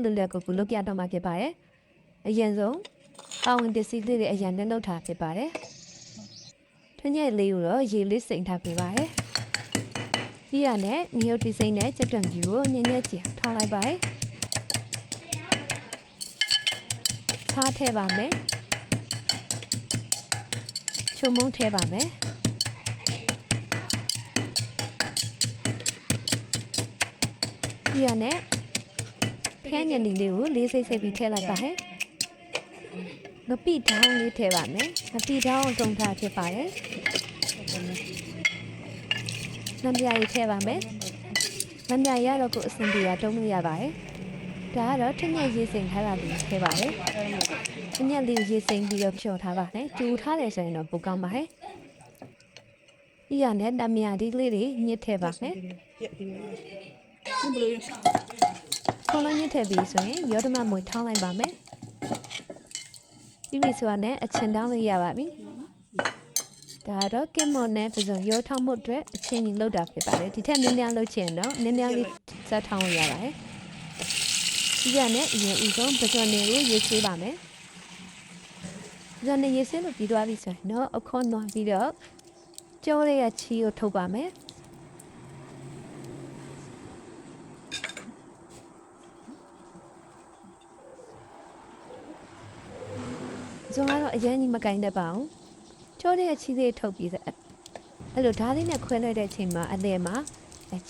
လွယ်လွယ်ကူကူလုပ်ပြတော့မှာဖြစ်ပါတယ်အရင်ဆုံးပါဝင်ပစ္စည်းလေးတွေအရင်နဲ့လုပ်ထားဖြစ်ပါတယ်ထင်းရဲ့လေးကိုတော့ရေလေးစိမ်ထားပေးပါတယ်ဒီရနဲ့ငရုတ်တိစိမ့်နဲ့ကြက်တွန်ကြီးကိုညညကြည့်ထားလိုက်ပါတယ်ထားထည့်ပါမယ်ချုံမုံထည့်ပါမယ်ဒီရနဲ့ခန်းညံဒီလေးကိုလေးစိတ်စိတ်ပြီးထည့်လိုက်ပါဟဲ့ငပိထောင်းလေးထည့်ပါမယ်ငပိထောင်းတုံထားဖြစ်ပါတယ်နံပြားရေးထည့်ပါမယ်နံပြားရတော့ကိုအစင်ပြာတုံးလို့ရပါတယ်ဒါကတော့ထညက်ရေးစိမ်ထားတာလေးထည့်ပါတယ်ထညက်လေးရေးစိမ်ပြီးတော့ဖြော်ထားပါတယ်ကျူထားတယ်ဆိုရင်တော့ပိုကောင်းပါဟဲ့ဒီရနဲ့နံပြားဒီလေးတွေညစ်ထည့်ပါမယ်ခေါလုံးညစ်ထည့်ပြီးဆိုရင်ရောဒမမွေထောင်းလိုက်ပါမယ်ဒီလိုဆိုရင်အချင်းတောင်းလို့ရပါပြီဒါတော့ကင်မွန်နဲ့ပစုံရောထောင်းမှုအတွက်အချင်းကြီးလောက်တာဖြစ်ပါတယ်ဒီထက်နည်းနည်းလောက်ချင်တော့နည်းနည်းလေးစက်ထောင်းလို့ရပါတယ်ဒီကနေ့အရင်ဦးဆုံးပစုံလေးကိုရေးဆေးပါမယ်ပစုံလေးရေးဆေးလို့ပြီးသွားပြီဆိုရင်တော့အခုနွားပြီးတော့ကျိုးလေးရဲ့ချီကိုထုတ်ပါမယ်ဇုံကတော့အရင်ကြီးမကင်တတ်ပါဘူးကျိုးတဲ့ချီလေးထုတ်ပြီးအဲ့လိုဓာတ်လေးနဲ့ခွဲလိုက်တဲ့အချိန်မှာအလဲမှာ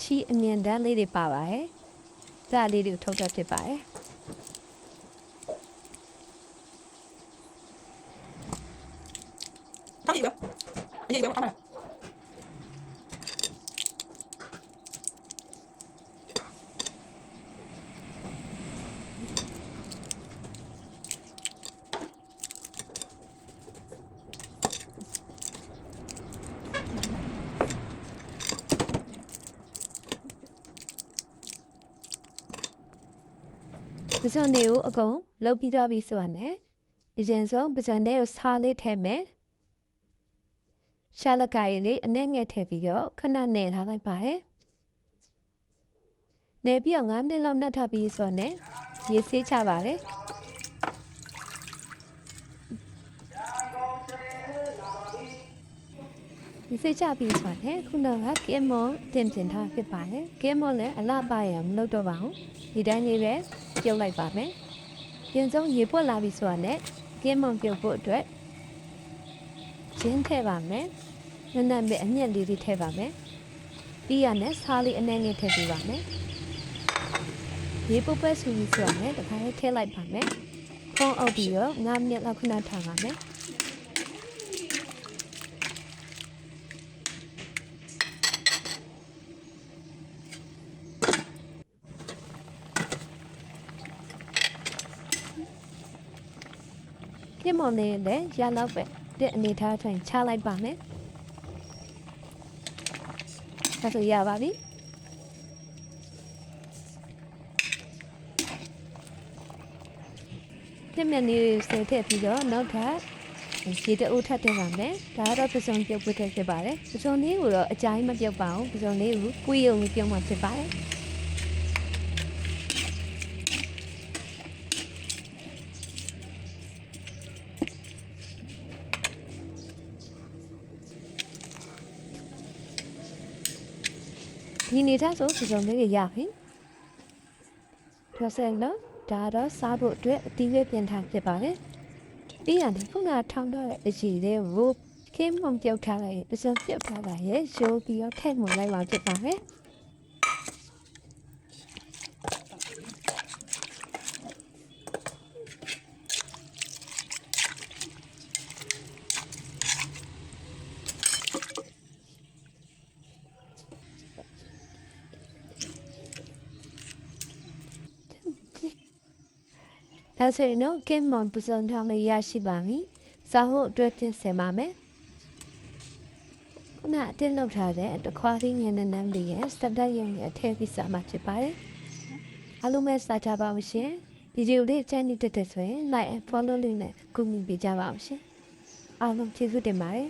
ချီအမြင်တန်းလေးတွေပါပါတယ်ဒါလေးတွေကိုထုတ်တတ်ဖြစ်ပါတယ်ထားပြီနော်အရေးပဲထားမယ်ပစုံတွေကိုအကုန်လုပ်ပြီးတော့ပြီဆိုရင်အရင်ဆုံးပစုံတွေကိုစားလေးထည့်မယ်ရှာလကိုင်လေးအနည်းငယ်ထည့်ပြီးတော့ခဏနေထားလိုက်ပါတယ်နေပြီးတော့9မိနစ်လောက်နှက်ထားပြီးဆိုရင်ရေဆေးချပါတယ်ဒီစိတ်ချပြီးဆိုရင်ခုနကကင်မွန်တင်တင်ထားဖြစ်ပါတယ်ကင်မွန်လည်းအလှပါရမလုပ်တော့ပါဘူးဒီတိုင်းလေးပဲပြုတ်လိုက်ပါမယ်ပြင်ဆုံးရေပွက်လာပြီဆိုရင်ကင်မွန်ပြုတ်ဖို့အတွက်ဂျင်းထည့်ပါမယ်နည်းနည်းပဲအညက်လေးတွေထည့်ပါမယ်ပြီးရနဲ့စားလေးအနှဲငယ်ထည့်ပေးပါမယ်ရေပုတ်ပဲဆူပြီးဆိုရင်တခါလေးထည့်လိုက်ပါမယ်ဖုံးအုပ်ပြီးတော့9မိနစ်လောက်ခဏထားပါမယ်ကင်မွန်လေးလည်းရလောက်ပဲတဲ့အနေထားထိုင်ချလိုက်ပါမယ်ဒါဆိုရပါပြီပြင်မြနေစထည့်ပြီးတော့နောက်ထပ်ရေတအိုးထပ်ထည့်ပါမယ်ဒါကတော့ပစုံပြုတ်ပွတ်ထည့်ဖြစ်ပါတယ်ပစုံလေးကိုတော့အကြိုင်းမပြုတ်ပါဘူးပစုံလေးကိုကွေးရုံလေးပြုတ်မှဖြစ်ပါတယ်ဒီနေထားဆိုပစုံလေးရပြီဒါဆက်လို့ဒါတော့စားဖို့အတွက်အသီးလေးပြင်ထားဖြစ်ပါတယ်ပြီးရတယ်ခုနထောင်းတော့တဲ့အကြီးလေးကိုကင်းမုံပြုတ်ထားလိုက်ပစုံပြုတ်ထားလိုက်ရဲ့ရိုးပြီးတော့ထည့်ဝင်လိုက်ပါဖြစ်ပါတယ်ဒါဆိုရင်တော့ကင်မွန်ပစုံထောင်းလေးရရှိပါပြီစားဖို့အတွက်တင်ဆက်ပါမယ်ခုနအတင်းလောက်ထားတဲ့တခွားသေးငယ်နဲ့နမ်းလေးရဲ့စတက်ရုံနဲ့အထည့်ပြီးစားမှာဖြစ်ပါတယ်အားလုံးပဲစားကြပါဦးရှင်ဗီဒီယိုလေးကြိုက်နေတဲ့ဆိုရင် like and follow လေးနဲ့ကူညီပေးကြပါဦးရှင်အားလုံးကျေးဇူးတင်ပါတယ်